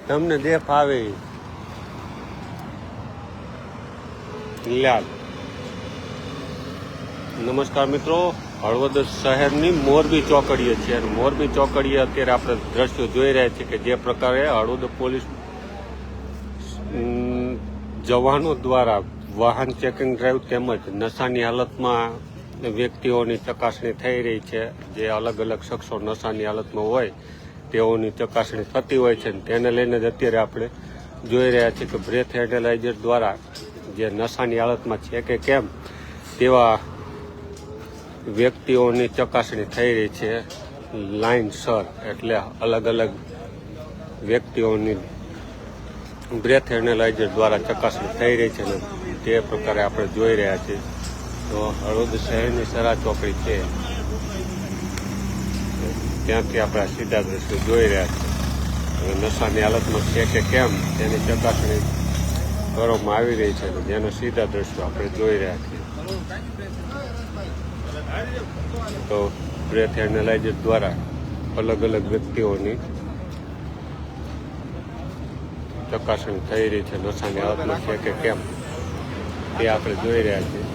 તમને જે ફાવે લાલ. નમસ્કાર મિત્રો, હળવદ શહેરની મોરબી ચોકડીએ છે અને મોરબી ચોકડીએ અત્યારે આપણે દ્રશ્યો જોઈ રહ્યા છીએ કે જે પ્રકારે હળવદ પોલીસ જવાનો દ્વારા વાહન ચેકિંગ ડ્રાઈવ તેમજ નશાની હાલતમાં વ્યક્તિઓની ચકાસણી થઈ રહી છે. જે અલગ અલગ શખ્સો નશાની હાલતમાં હોય તેઓની ચકાસણી થતી હોય છે. તેને લઈને જ અત્યારે આપણે જોઈ રહ્યા છીએ કે બ્રેથ એનાલાઇઝર દ્વારા જે નશાની હાલતમાં છે કે કેમ તેવા વ્યક્તિઓની ચકાસણી થઈ રહી છે. લાઇનસર એટલે અલગ અલગ વ્યક્તિઓની બ્રેથ એનાલાઇઝર દ્વારા ચકાસણી થઈ રહી છે અને તે પ્રકારે આપણે જોઈ રહ્યા છીએ. તો હળવદ શહેરની સરા ચોકડી છે ત્યાંથી આપણે સીધા દ્રશ્યો જોઈ રહ્યા છીએ. નશાની હાલતમાં છે કે કેમ તેની ચકાસણી કરવામાં આવી રહી છે. જેના સીધા દ્રશ્યો આપણે જોઈ રહ્યા છીએ. તો બ્રેથ એનાલાઇઝર દ્વારા અલગ અલગ વ્યક્તિઓની ચકાસણી થઈ રહી છે. નશાની હાલતમાં છે કે કેમ તે આપણે જોઈ રહ્યા છીએ.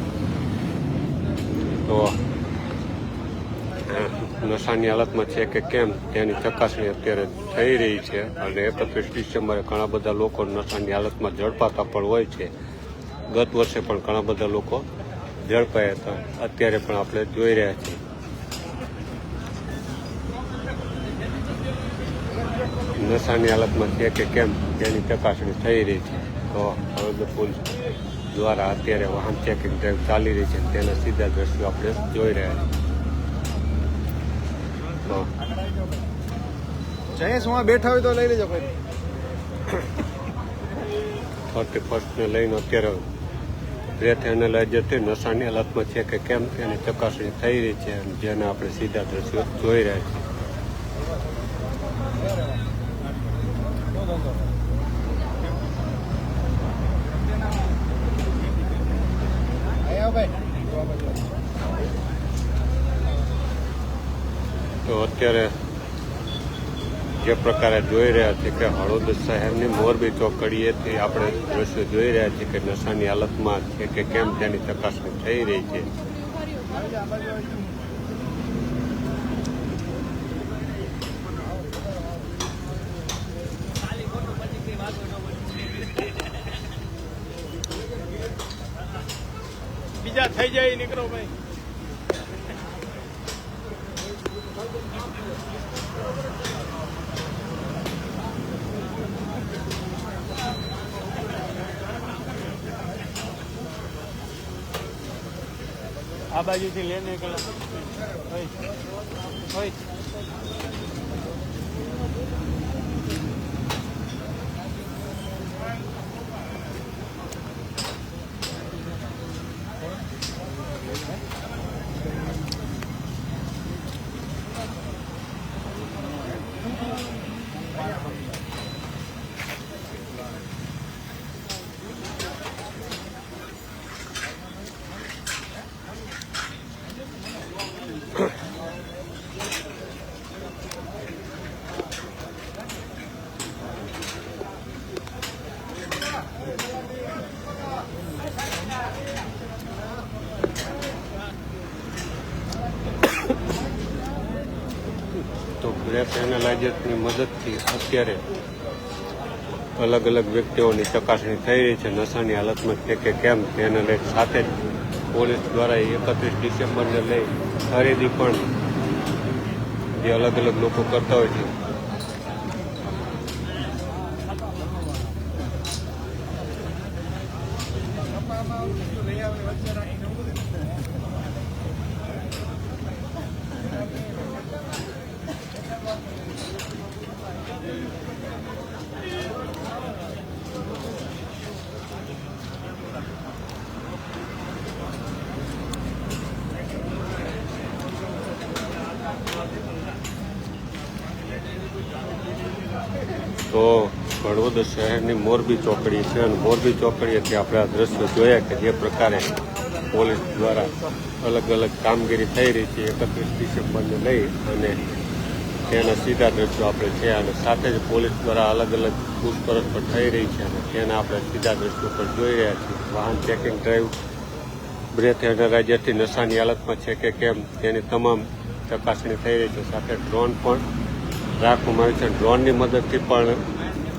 તો નશાની હાલતમાં છે કે કેમ તેની ચકાસણી અત્યારે થઈ રહી છે અને 31 ડિસેમ્બરે ઘણા બધા લોકો નશાની હાલતમાં ઝડપાતા પણ હોય છે. ગત વર્ષે પણ ઘણા બધા લોકો ઝડપાયા હતા. અત્યારે પણ આપણે જોઈ રહ્યા છીએ. નશાની હાલતમાં છે કે કેમ તેની ચકાસણી થઈ રહી છે. તો હળવદ પોલીસ દ્વારા અત્યારે વાહન ચેકિંગ ડ્રાઈવ ચાલી રહી છે. તેના સીધા દ્રશ્યો આપણે જોઈ રહ્યા છીએ. તો બેઠા હોય તો લઈ લેજો. 31 ને લઈને અત્યારે બ્રેથ એનાલાઇઝરથી નશાની હાલતમાં છે કે કેમ તેની ચકાસણી થઈ રહી છે અને જેને આપણે સીધા દ્રશ્યો જોઈ રહ્યા છીએ. તો અત્યારે જે પ્રકારે જોઈ રહ્યા છીએ કે હળવદ શહેરની મોરબી ચોકડીએથી આપણે દ્રશ્યો જોઈ રહ્યા છીએ કે નશાની હાલતમાં છે કે કેમ તેની ચકાસણી થઈ રહી છે. બીજા થઈ જાય નીકળો ભાઈ. આ બાજુથી લેને તો બ્રેથ એનાલાઇઝરની મદદથી અત્યારે અલગ અલગ વ્યક્તિઓની ચકાસણી થઈ રહી છે. નશાની હાલતમાં છે કે કેમ તેને લઈ સાથે જ પોલીસ દ્વારા 31 ડિસેમ્બરને લઈ ખરીદી પણ જે અલગ અલગ લોકો કરતા હોય છે તો હળવદ શહેરની મોરબી ચોકડી છે અને મોરબી ચોકડીએથી આપણે આ દ્રશ્યો જોયા કે જે પ્રકારે પોલીસ દ્વારા અલગ અલગ કામગીરી થઈ રહી છે 31 ડિસેમ્બરને લઈ અને તેના સીધા દ્રશ્યો આપણે છે અને સાથે જ પોલીસ દ્વારા અલગ અલગ પૂછપરછ પણ થઈ રહી છે અને તેના આપણે સીધા દ્રશ્યો પર જોઈ રહ્યા છીએ. વાહન ચેકિંગ ડ્રાઈવ બ્રેથ એનાલાઇઝરથી નશાની હાલતમાં છે કે કેમ તેની તમામ ચકાસણી થઈ રહી છે. સાથે ડ્રોન પણ રાખવામાં આવ્યું છે. ડ્રોનની મદદથી પણ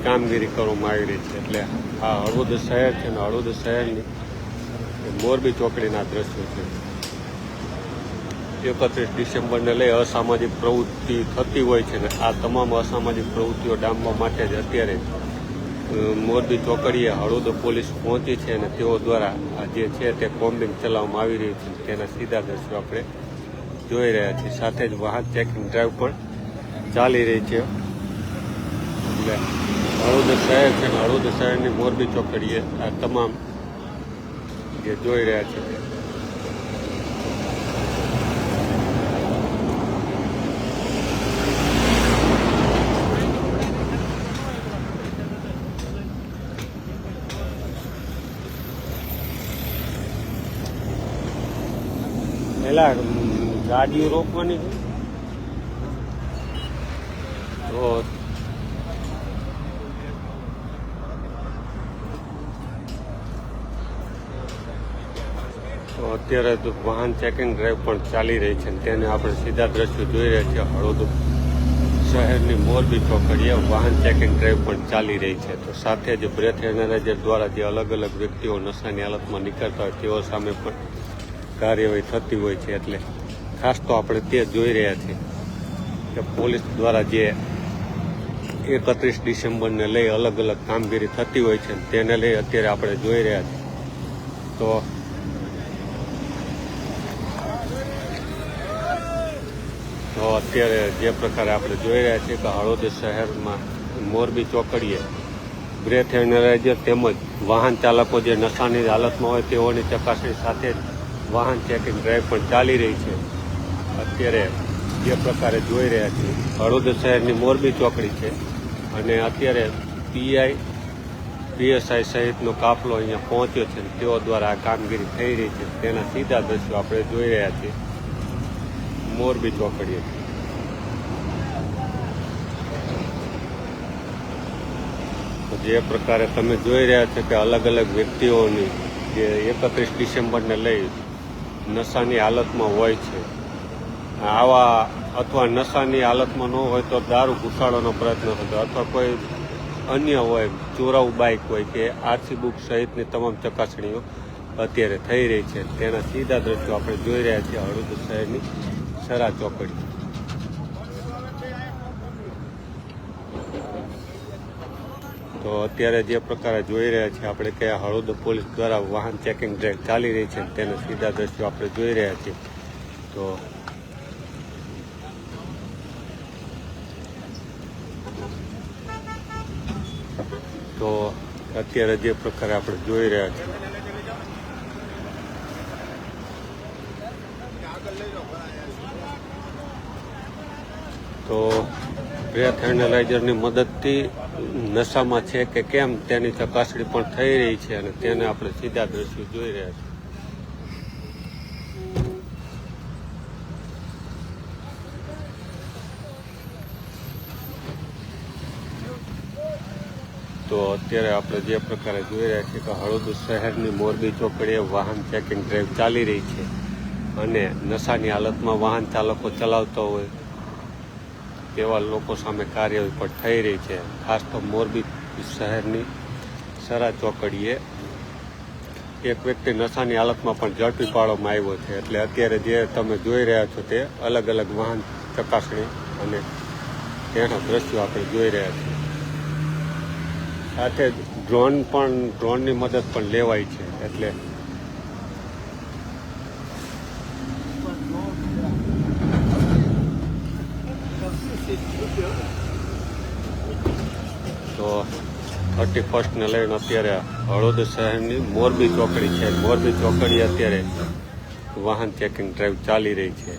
કામગીરી કરવામાં આવી રહી છે. એટલે આ હળવદ શહેર છે અને હળવદ શહેરની મોરબી ચોકડીના દ્રશ્યો છે. 31 ડિસેમ્બરને લઈ અસામાજિક પ્રવૃત્તિ થતી હોય છે ને આ તમામ અસામાજિક પ્રવૃત્તિઓ ડામવા માટે જ અત્યારે મોરબી ચોકડીએ હળવદ પોલીસ પહોંચી છે અને તેઓ દ્વારા આ જે છે તે કોમ્બિંગ ચલાવવામાં આવી રહી છે. તેના સીધા દ્રશ્યો આપણે જોઈ રહ્યા છીએ. સાથે જ વાહન ચેકિંગ ડ્રાઈવ પણ ચાલી રહી છે. એટલે હળવદ શહેર છે અને હળવદ શહેરની મોરબી ચોકડીએ આ તમામ જે જોઈ રહ્યા છે પેલા ગાડીઓ રોકવાની છે તો અત્યારે તો વાહન ચેકિંગ ડ્રાઈવ પણ ચાલી રહી છે. તેને આપણે સીધા દ્રશ્યો જોઈ રહ્યા છીએ. હળવદ શહેરની મોરબી ચોકડીએ વાહન ચેકિંગ ડ્રાઈવ પણ ચાલી રહી છે. તો સાથે જ બ્રેથ એનાલાઇઝર દ્વારા જે અલગ અલગ વ્યક્તિઓ નશાની હાલતમાં નીકળતા હોય તેઓ સામે પણ કાર્યવાહી થતી હોય છે. એટલે ખાસ તો આપણે તે જોઈ રહ્યા છીએ કે પોલીસ દ્વારા જે 31 ડિસેમ્બરને લઈ અલગ અલગ કામગીરી થતી હોય છે તેને લઈ અત્યારે આપણે જોઈ રહ્યા છીએ. તો અત્યારે જે પ્રકારે આપણે જોઈ રહ્યા છીએ કે હળવદ શહેરમાં મોરબી ચોકડીએ બ્રેથ એનાલાઇઝર તેમજ વાહન ચાલકો જે નશાની હાલતમાં હોય તેઓની ચકાસણી સાથે જ વાહન ચેકિંગ ડ્રાઈવ પણ ચાલી રહી છે. અત્યારે જે પ્રકારે જોઈ રહ્યા છીએ હળવદ શહેરની મોરબી ચોકડી છે અને અત્યારે પીઆઈ પીએસઆઈ સહિતનો કાફલો અહીંયા પહોંચ્યો છે. તેઓ દ્વારા આ કામગીરી થઈ રહી છે. તેના સીધા દ્રશ્યો આપણે જોઈ રહ્યા છીએ મોરબી ચોકડીએ. જે પ્રકારે તમે જોઈ રહ્યા છો કે અલગ અલગ વ્યક્તિઓની જે 31 ડિસેમ્બરને લઈ નશાની હાલતમાં હોય છે આવા અથવા નશાની હાલતમાં ન હોય તો દારૂ ઘુસાડવાનો પ્રયત્ન થતો અથવા કોઈ અન્ય હોય ચોરાઉ બાઇક હોય કે આરસી બુક સહિતની તમામ ચકાસણીઓ અત્યારે થઈ રહી છે. તેના સીધા દ્રશ્યો આપણે જોઈ રહ્યા છીએ હળવદ શહેરની સરા ચોકડી. તો અત્યારે જે પ્રકારે જોઈ રહ્યા છીએ આપણે કે હળવદ પોલીસ દ્વારા વાહન ચેકિંગ ડ્રાઈવ ચાલી રહી છે તેના સીધા દ્રશ્યો આપણે જોઈ રહ્યા છીએ. તો અત્યારે જે પ્રકારે આપણે જોઈ રહ્યા છીએ તો બ્રેથ એનાલાઇઝરની મદદથી નશામાં છે કે કેમ તેની ચકાસણી પણ થઈ રહી છે અને તેને આપણે સીધા દ્રશ્યો જોઈ રહ્યા છીએ. તો અત્યારે આપણે જે પ્રકારે જોઈ રહ્યા છીએ કે હળવદ શહેરની મોરબી ચોકડીએ વાહન ચેકિંગ ડ્રાઈવ ચાલી રહી છે અને નશાની હાલતમાં વાહન ચાલકો ચલાવતા હોય તેવા લોકો સામે કાર્યવાહી પણ થઈ રહી છે. ખાસ તો મોરબી શહેરની સરા ચોકડીએ એક વ્યક્તિ નશાની હાલતમાં પણ ઝડપી પાડવામાં આવ્યો છે. એટલે અત્યારે જે તમે જોઈ રહ્યા છો તે અલગ અલગ વાહન ચકાસણી અને તેના દ્રશ્યો આપણે જોઈ રહ્યા છીએ. સાથે ડ્રોનની મદદ પણ લેવાય છે. એટલે તો 31 લઈને અત્યારે હળવદ શહેરની મોરબી ચોકડી છે. મોરબી ચોકડી અત્યારે વાહન ચેકિંગ ડ્રાઈવ ચાલી રહી છે.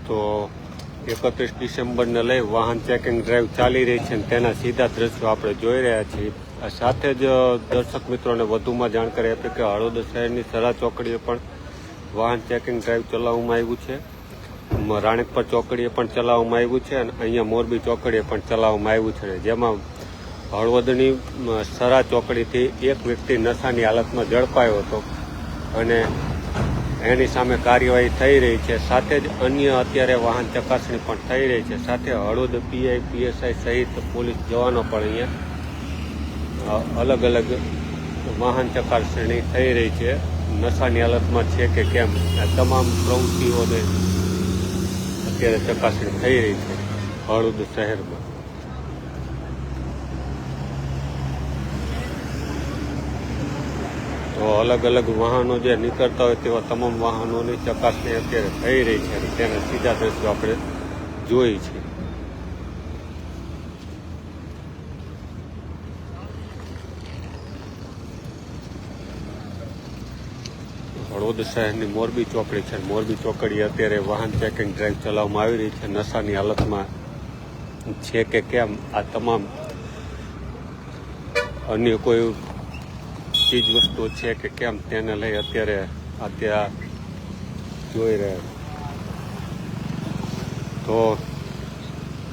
તો 31 ડિસેમ્બરને લઈ વાહન ચેકિંગ ડ્રાઈવ ચાલી રહી છે અને તેના સીધા દ્રશ્યો આપણે જોઈ રહ્યા છીએ. આ સાથે જ દર્શક મિત્રોને વધુમાં જાણકારી આપી કે હળવદ શહેરની સરા ચોકડીએ પણ વાહન ચેકિંગ ડ્રાઈવ ચલાવવામાં આવ્યું છે. રાણીપર ચોકડીએ પણ ચલાવવામાં આવ્યું છે અને અહીંયા મોરબી ચોકડીએ પણ ચલાવવામાં આવ્યું છે, જેમાં હળવદની સરા ચોકડીથી એક વ્યક્તિ નશાની હાલતમાં ઝડપાયો હતો અને એની સામે કાર્યવાહી થઈ રહી છે. સાથે જ અન્ય અત્યારે વાહન ચકાસણી પણ થઈ રહી છે. સાથે હળવદ પીઆઈ, પીએસઆઈ સહિત પોલીસ જવાનો પણ અહીંયા અલગ અલગ વાહન ચકાસણી થઈ રહી છે. નશાની હાલતમાં છે કે કેમ આ તમામ પ્રવૃત્તિઓને અત્યારે ચકાસણી થઈ રહી છે હળવદ શહેરમાં. તો અલગ અલગ વાહનો જે નીકળતા હોય તેવા તમામ વાહનોની ચકાસણી અત્યારે થઈ રહી છે અને તેના સીધા દ્રશ્યો આપણે જોઈ છે. હળવદ શહેરની મોરબી ચોકડી છે. મોરબી ચોકડી અત્યારે વાહન ચેકિંગ ડ્રાઈવ ચલાવવામાં આવી રહી છે. નશાની હાલતમાં છે કે કેમ આ તમામ અન્ય કોઈ ચીજ વસ્તુ છે કે કેમ તેને લઈ અત્યારે જોઈ રહ્યા. તો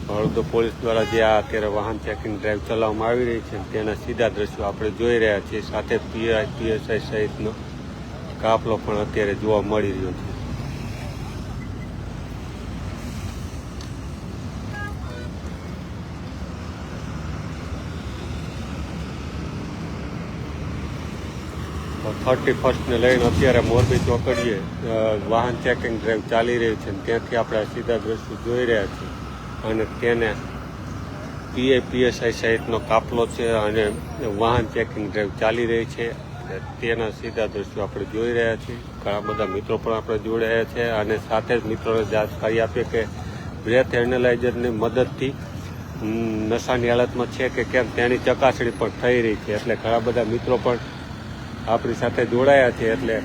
હળવદ પોલીસ દ્વારા જે આ અત્યારે વાહન ચેકિંગ ડ્રાઈવ ચલાવવામાં આવી રહી છે તેના સીધા દ્રશ્યો આપણે જોઈ રહ્યા છીએ. સાથે પીઆઈ, પીએસઆઈ સહિતનો કાફલો પણ અત્યારે જોવા મળી રહ્યો છે. તો 31 ને લઈને અત્યારે મોરબી ચોકડીએ વાહન ચેકિંગ ડ્રાઈવ ચાલી રહી છે. ત્યાંથી આપણે સીધા દ્રશ્યો જોઈ રહ્યા છીએ અને તેને પીઆઈ, પીએસઆઈ સહિતનો કાફલો છે અને વાહન ચેકિંગ ડ્રાઈવ ચાલી રહી છે. તેના સીધા દ્રશ્યો આપણે જોઈ રહ્યા છીએ. ઘણા બધા મિત્રો પણ આપણે જોડાયા છે અને સાથે જ મિત્રોને જાણકારી આપીએ કે બ્રેથ એનાલાઇઝરની મદદથી નશાની હાલતમાં છે કે કેમ તેની ચકાસણી પણ થઈ રહી છે. એટલે ઘણા બધા મિત્રો પણ આપણી સાથે જોડાયા છે. એટલે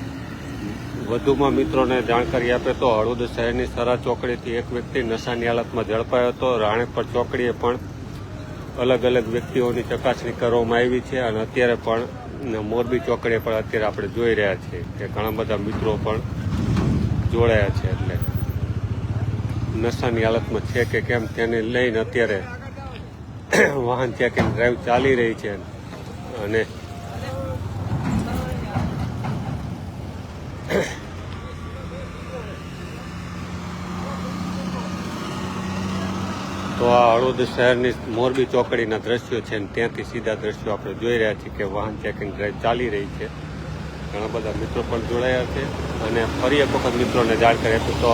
વધુમાં મિત્રોને જાણકારી આપે તો હળવદ શહેરની સરા ચોકડીથી એક વ્યક્તિ નશાની હાલતમાં ઝડપાયો હતો. રાણીપર ચોકડીએ પણ અલગ અલગ વ્યક્તિઓની ચકાસણી કરવામાં આવી છે અને અત્યારે પણ મોરબી ચોકડીએ પણ અત્યારે આપણે જોઈ રહ્યા છીએ કે ઘણા બધા મિત્રો પણ જોડાયા છે. એટલે નશાની હાલતમાં છે કે કેમ તેને લઈને અત્યારે વાહન ચેકિંગ ડ્રાઈવ ચાલી રહી છે અને તો આ હળવદ શહેરની મોરબી ચોકડીના દ્રશ્યો છે અને ત્યાંથી સીધા દ્રશ્યો આપણે જોઈ રહ્યા છીએ કે વાહન ચેકિંગ ડ્રાઈવ ચાલી રહી છે. ઘણા બધા મિત્રો પણ જોડાયા છે અને ફરી એક વખત મિત્રોને જાણકારી આપી તો